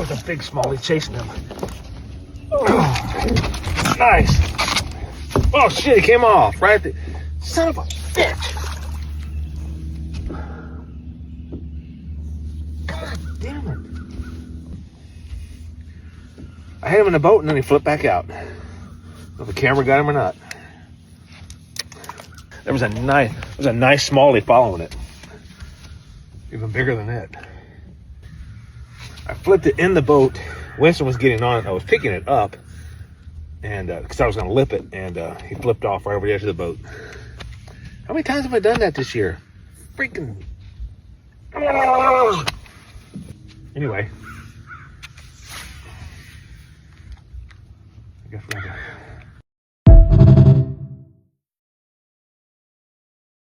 was a big smallie chasing him. Oh, nice. Oh shit, it came off right there. Son of a bitch. God damn it. I hit him in the boat and then he flipped back out. If the camera got him or not. There was a nice smallie following it. Even bigger than that. I flipped it in the boat. Winston was getting on it. I was picking it up, and because I was going to lip it, and he flipped off right over the edge of the boat. How many times have I done that this year? Freaking. Anyway. I guess we're going to